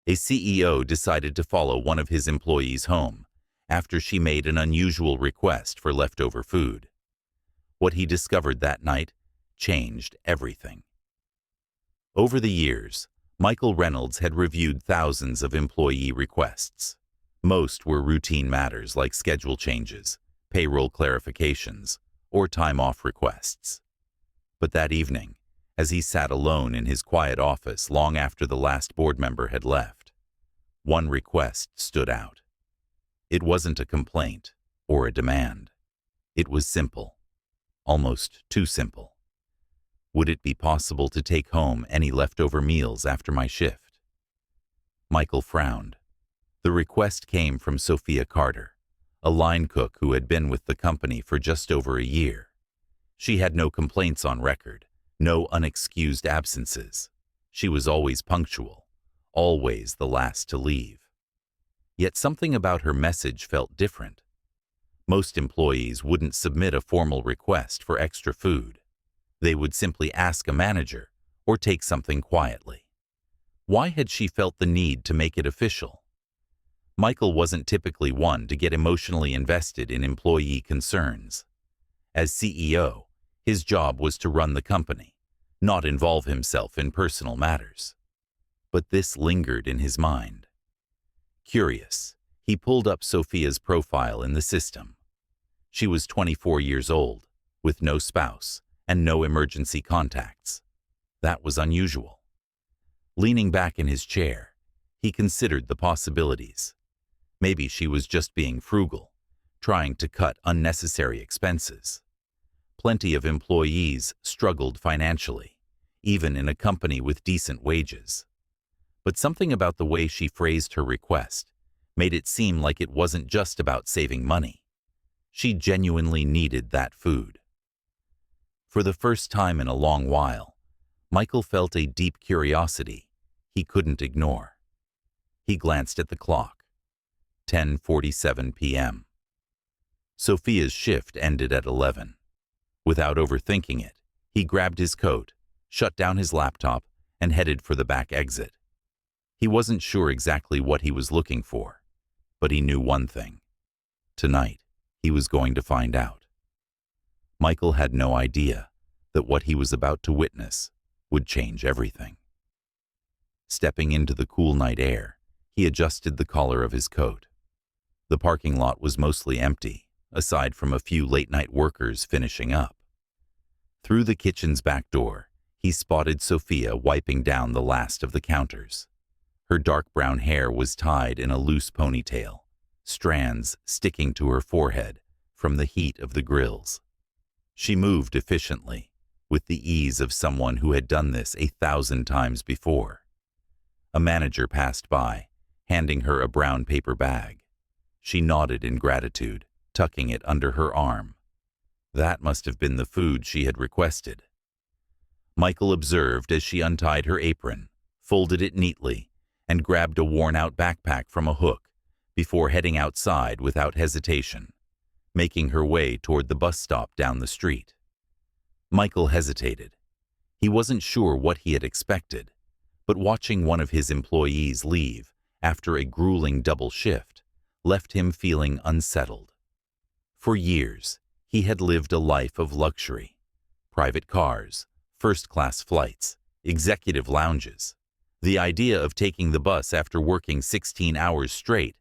A CEO decided to follow one of his employees home after she made an unusual request for leftover food. What he discovered that night changed everything. Over the years, Michael Reynolds had reviewed thousands of employee requests. Most were routine matters like schedule changes, payroll clarifications, or time-off requests. But that evening, as he sat alone in his quiet office long after the last board member had left, one request stood out. It wasn't a complaint or a demand. It was simple, almost too simple. Would it be possible to take home any leftover meals after my shift? Michael frowned. The request came from Sofia Carter, a line cook who had been with the company for just over a year. She had no complaints on record, no unexcused absences. She was always punctual, always the last to leave. Yet something about her message felt different. Most employees wouldn't submit a formal request for extra food. They would simply ask a manager or take something quietly. Why had she felt the need to make it official? Michael wasn't typically one to get emotionally invested in employee concerns. As CEO, his job was to run the company, not involve himself in personal matters. But this lingered in his mind. Curious, he pulled up Sofia's profile in the system. She was 24 years old, with no spouse and no emergency contacts. That was unusual. Leaning back in his chair, he considered the possibilities. Maybe she was just being frugal, trying to cut unnecessary expenses. Plenty of employees struggled financially, even in a company with decent wages. But something about the way she phrased her request made it seem like it wasn't just about saving money. She genuinely needed that food. For the first time in a long while, Michael felt a deep curiosity he couldn't ignore. He glanced at the clock. 10:47 p.m. Sofia's shift ended at 11. Without overthinking it, he grabbed his coat, shut down his laptop, and headed for the back exit. He wasn't sure exactly what he was looking for, but he knew one thing. Tonight, he was going to find out. Michael had no idea that what he was about to witness would change everything. Stepping into the cool night air, he adjusted the collar of his coat. The parking lot was mostly empty, aside from a few late-night workers finishing up. Through the kitchen's back door, he spotted Sofia wiping down the last of the counters. Her dark brown hair was tied in a loose ponytail, strands sticking to her forehead from the heat of the grills. She moved efficiently, with the ease of someone who had done this 1,000 times before. A manager passed by, handing her a brown paper bag. She nodded in gratitude, tucking it under her arm. That must have been the food she had requested. Michael observed as she untied her apron, folded it neatly, and grabbed a worn-out backpack from a hook before heading outside without hesitation, making her way toward the bus stop down the street. Michael hesitated. He wasn't sure what he had expected, but watching one of his employees leave after a grueling double shift left him feeling unsettled. For years, he had lived a life of luxury. Private cars, first-class flights, executive lounges. The idea of taking the bus after working 16 hours straight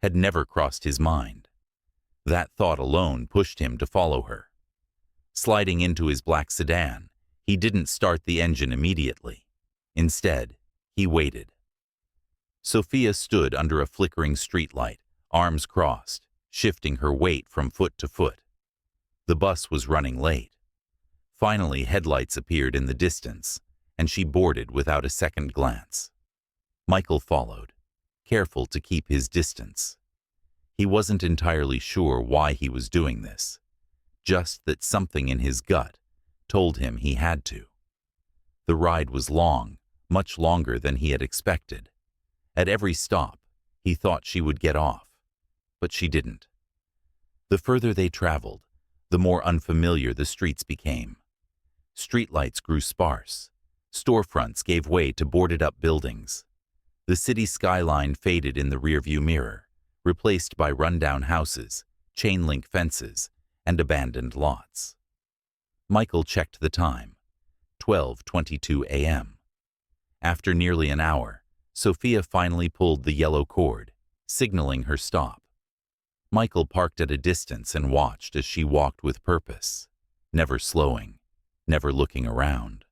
had never crossed his mind. That thought alone pushed him to follow her. Sliding into his black sedan, he didn't start the engine immediately. Instead, he waited. Sofia stood under a flickering streetlight, arms crossed, shifting her weight from foot to foot. The bus was running late. Finally, headlights appeared in the distance, and she boarded without a second glance. Michael followed, careful to keep his distance. He wasn't entirely sure why he was doing this, just that something in his gut told him he had to. The ride was long, much longer than he had expected. At every stop, he thought she would get off, but she didn't. The further they traveled, the more unfamiliar the streets became. Streetlights grew sparse. Storefronts gave way to boarded-up buildings. The city skyline faded in the rearview mirror, replaced by rundown houses, chain-link fences, and abandoned lots. Michael checked the time. 12:22 a.m. After nearly an hour, Sofia finally pulled the yellow cord, signaling her stop. Michael parked at a distance and watched as she walked with purpose, never slowing, never looking around.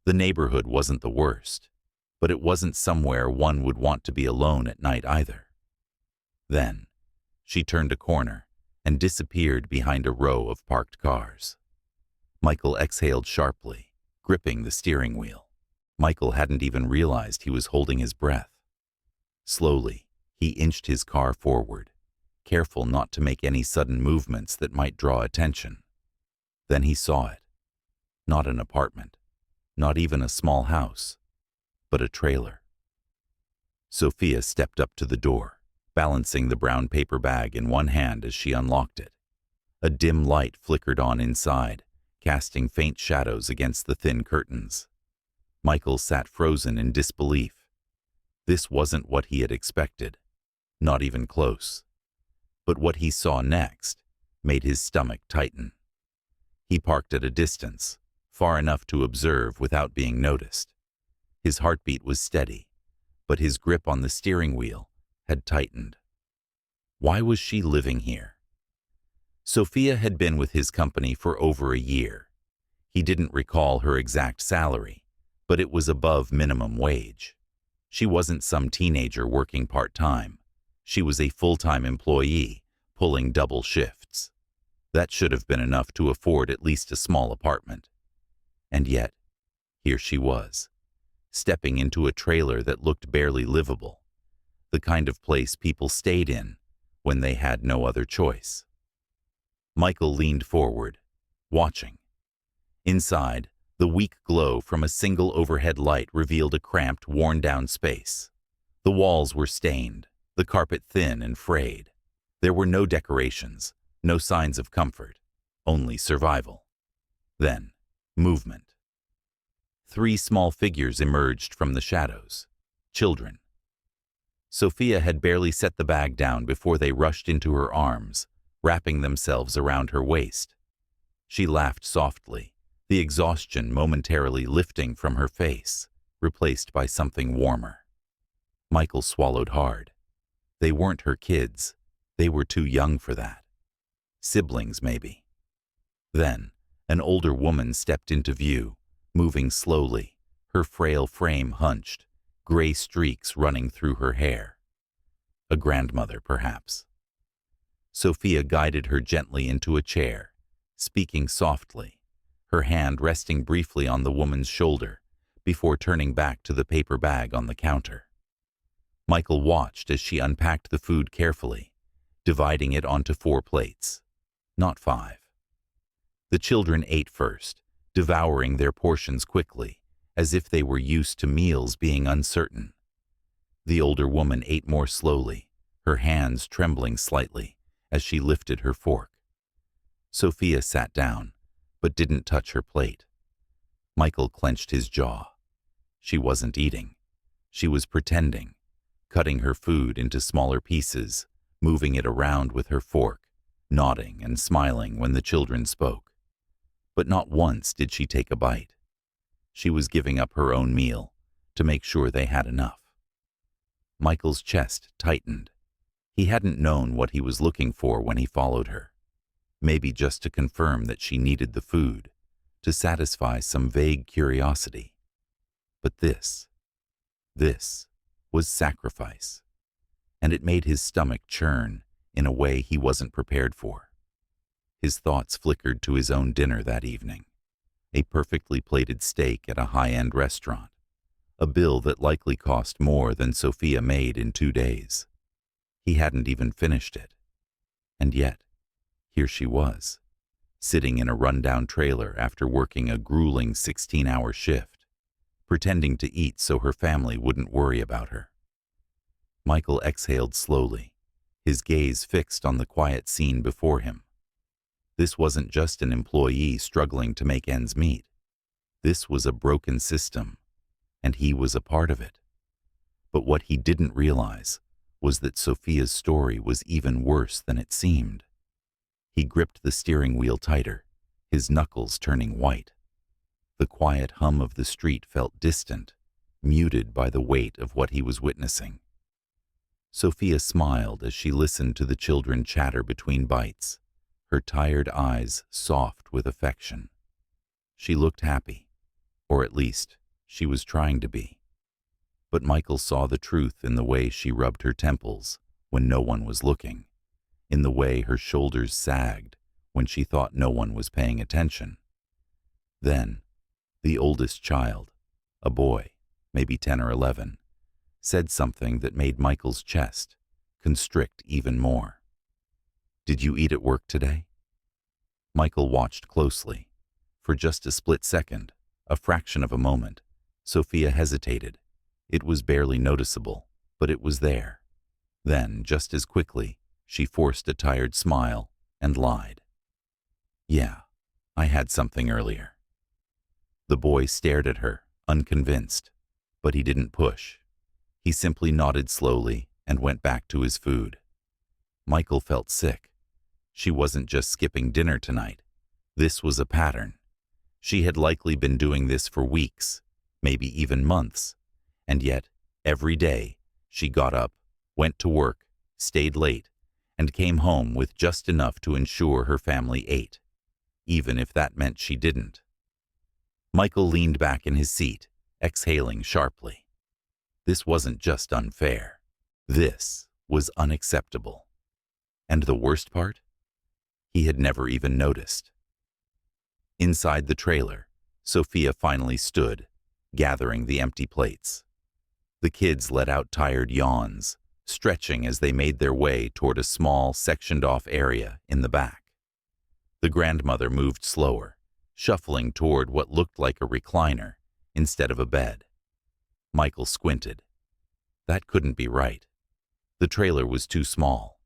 The neighborhood wasn't the worst, but it wasn't somewhere one would want to be alone at night either. Then, she turned a corner and disappeared behind a row of parked cars. Michael exhaled sharply, gripping the steering wheel. Michael hadn't even realized he was holding his breath. Slowly, he inched his car forward, careful not to make any sudden movements that might draw attention. Then he saw it. Not an apartment, not even a small house, but a trailer. Sofia stepped up to the door, balancing the brown paper bag in one hand as she unlocked it. A dim light flickered on inside, casting faint shadows against the thin curtains. Michael sat frozen in disbelief. This wasn't what he had expected, not even close. But what he saw next made his stomach tighten. He parked at a distance, far enough to observe without being noticed. His heartbeat was steady, but his grip on the steering wheel had tightened. Why was she living here? Sofia had been with his company for over a year. He didn't recall her exact salary, but it was above minimum wage. She wasn't some teenager working part-time. She was a full-time employee, pulling double shifts. That should have been enough to afford at least a small apartment. And yet, here she was, stepping into a trailer that looked barely livable, the kind of place people stayed in when they had no other choice. Michael leaned forward, watching. Inside, the weak glow from a single overhead light revealed a cramped, worn-down space. The walls were stained, the carpet thin and frayed. There were no decorations, no signs of comfort, only survival. Then, movement. 3 small figures emerged from the shadows. Children. Sofia had barely set the bag down before they rushed into her arms, wrapping themselves around her waist. She laughed softly, the exhaustion momentarily lifting from her face, replaced by something warmer. Michael swallowed hard. They weren't her kids. They were too young for that. Siblings, maybe. Then, an older woman stepped into view, moving slowly, her frail frame hunched, gray streaks running through her hair. A grandmother, perhaps. Sofia guided her gently into a chair, speaking softly, her hand resting briefly on the woman's shoulder before turning back to the paper bag on the counter. Michael watched as she unpacked the food carefully, dividing it onto 4 plates, not 5. The children ate first, devouring their portions quickly, as if they were used to meals being uncertain. The older woman ate more slowly, her hands trembling slightly as she lifted her fork. Sofia sat down, but didn't touch her plate. Michael clenched his jaw. She wasn't eating. She was pretending, cutting her food into smaller pieces, moving it around with her fork, nodding and smiling when the children spoke. But not once did she take a bite. She was giving up her own meal to make sure they had enough. Michael's chest tightened. He hadn't known what he was looking for when he followed her. Maybe just to confirm that she needed the food, to satisfy some vague curiosity. But this was sacrifice, and it made his stomach churn in a way he wasn't prepared for. His thoughts flickered to his own dinner that evening, a perfectly plated steak at a high-end restaurant, a bill that likely cost more than Sofia made in 2 days. He hadn't even finished it. And yet, here she was, sitting in a rundown trailer after working a grueling 16-hour shift, pretending to eat so her family wouldn't worry about her. Michael exhaled slowly, his gaze fixed on the quiet scene before him. This wasn't just an employee struggling to make ends meet. This was a broken system, and he was a part of it. But what he didn't realize was that Sofia's story was even worse than it seemed. He gripped the steering wheel tighter, his knuckles turning white. The quiet hum of the street felt distant, muted by the weight of what he was witnessing. Sofia smiled as she listened to the children chatter between bites, her tired eyes soft with affection. She looked happy, or at least she was trying to be. But Michael saw the truth in the way she rubbed her temples when no one was looking, in the way her shoulders sagged when she thought no one was paying attention. Then, the oldest child, a boy, maybe 10 or 11, said something that made Michael's chest constrict even more. "Did you eat at work today?" Michael watched closely. For just a split second, a fraction of a moment, Sofia hesitated. It was barely noticeable, but it was there. Then, just as quickly, she forced a tired smile and lied. "Yeah, I had something earlier." The boy stared at her, unconvinced, but he didn't push. He simply nodded slowly and went back to his food. Michael felt sick. She wasn't just skipping dinner tonight. This was a pattern. She had likely been doing this for weeks, maybe even months, and yet, every day, she got up, went to work, stayed late, and came home with just enough to ensure her family ate, even if that meant she didn't. Michael leaned back in his seat, exhaling sharply. This wasn't just unfair. This was unacceptable. And the worst part? He had never even noticed. Inside the trailer, Sofia finally stood, gathering the empty plates. The kids let out tired yawns, stretching as they made their way toward a small, sectioned-off area in the back. The grandmother moved slower, shuffling toward what looked like a recliner instead of a bed. Michael squinted. That couldn't be right. The trailer was too small.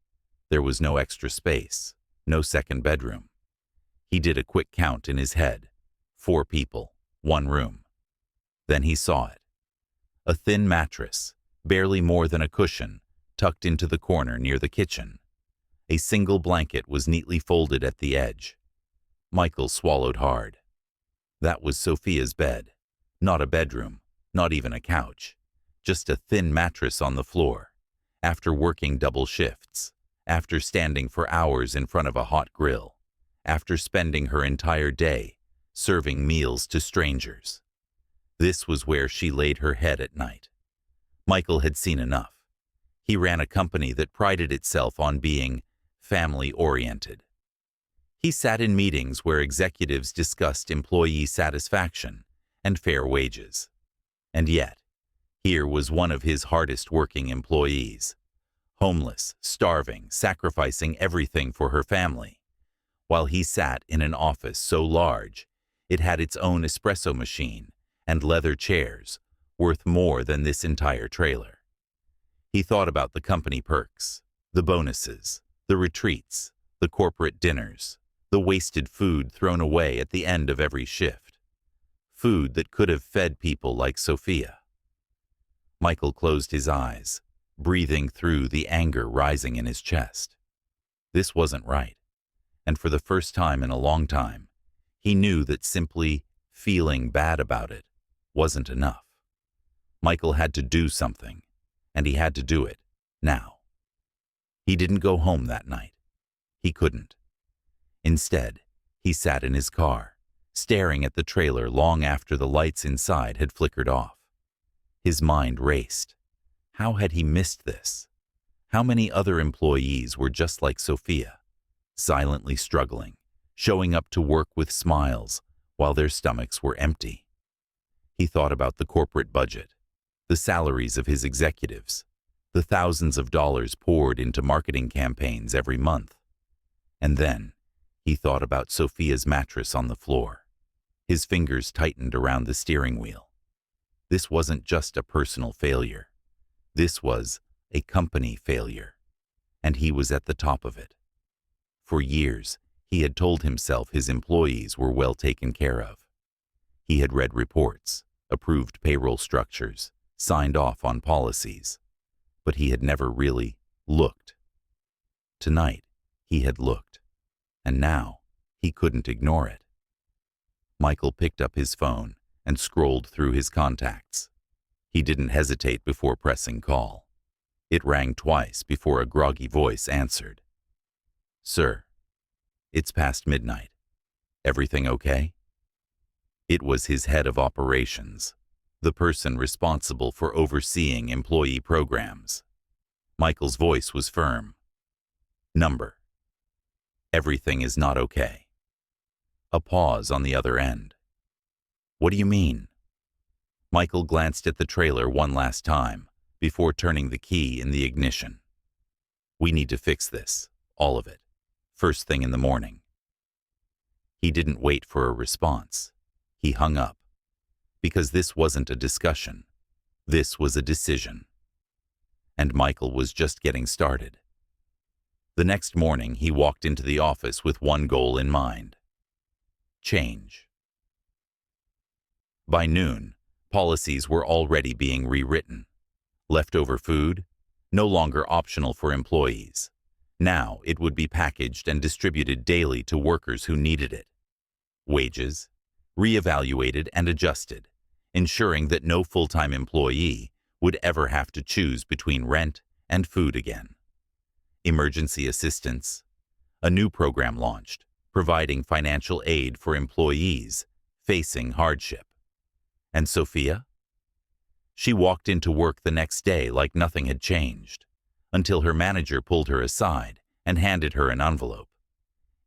There was no extra space, no second bedroom. He did a quick count in his head. 4 people, 1 room. Then he saw it. A thin mattress, barely more than a cushion, tucked into the corner near the kitchen. A single blanket was neatly folded at the edge. Michael swallowed hard. That was Sofia's bed. Not a bedroom, not even a couch. Just a thin mattress on the floor. After working double shifts, after standing for hours in front of a hot grill, after spending her entire day serving meals to strangers. This was where she laid her head at night. Michael had seen enough. He ran a company that prided itself on being family-oriented. He sat in meetings where executives discussed employee satisfaction and fair wages. And yet, here was one of his hardest-working employees, homeless, starving, sacrificing everything for her family, while he sat in an office so large it had its own espresso machine and leather chairs worth more than this entire trailer. He thought about the company perks, the bonuses, the retreats, the corporate dinners, the wasted food thrown away at the end of every shift. Food that could have fed people like Sofia. Michael closed his eyes, breathing through the anger rising in his chest. This wasn't right, and for the first time in a long time, he knew that simply feeling bad about it wasn't enough. Michael had to do something, and he had to do it now. He didn't go home that night. He couldn't. Instead, he sat in his car, staring at the trailer long after the lights inside had flickered off. His mind raced. How had he missed this? How many other employees were just like Sofia, silently struggling, showing up to work with smiles while their stomachs were empty? He thought about the corporate budget, the salaries of his executives, the thousands of dollars poured into marketing campaigns every month. And then, he thought about Sofia's mattress on the floor. His fingers tightened around the steering wheel. This wasn't just a personal failure. This was a company failure, and he was at the top of it. For years, he had told himself his employees were well taken care of. He had read reports, approved payroll structures, signed off on policies, but he had never really looked. Tonight, he had looked, and now he couldn't ignore it. Michael picked up his phone and scrolled through his contacts. He didn't hesitate before pressing call. It rang twice before a groggy voice answered. "Sir, it's past midnight. Everything okay?" It was his head of operations, the person responsible for overseeing employee programs. Michael's voice was firm. "Number. Everything is not okay." A pause on the other end. "What do you mean?" Michael glanced at the trailer one last time before turning the key in the ignition. "We need to fix this, all of it, first thing in the morning." He didn't wait for a response. He hung up. Because this wasn't a discussion. This was a decision. And Michael was just getting started. The next morning, he walked into the office with one goal in mind: change. By noon, policies were already being rewritten. Leftover food, no longer optional for employees. Now it would be packaged and distributed daily to workers who needed it. Wages, reevaluated and adjusted, ensuring that no full-time employee would ever have to choose between rent and food again. Emergency assistance. A new program launched, providing financial aid for employees facing hardship. And Sofia? She walked into work the next day like nothing had changed, until her manager pulled her aside and handed her an envelope.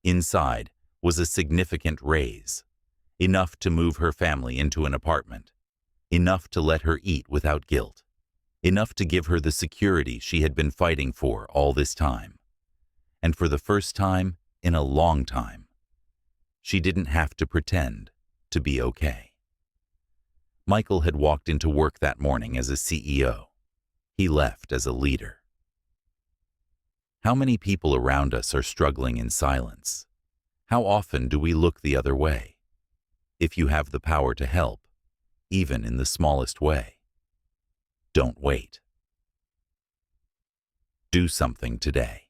Inside was a significant raise, enough to move her family into an apartment, enough to let her eat without guilt, enough to give her the security she had been fighting for all this time. And for the first time in a long time, she didn't have to pretend to be okay. Michael had walked into work that morning as a CEO. He left as a leader. How many people around us are struggling in silence? How often do we look the other way? If you have the power to help, even in the smallest way, don't wait. Do something today.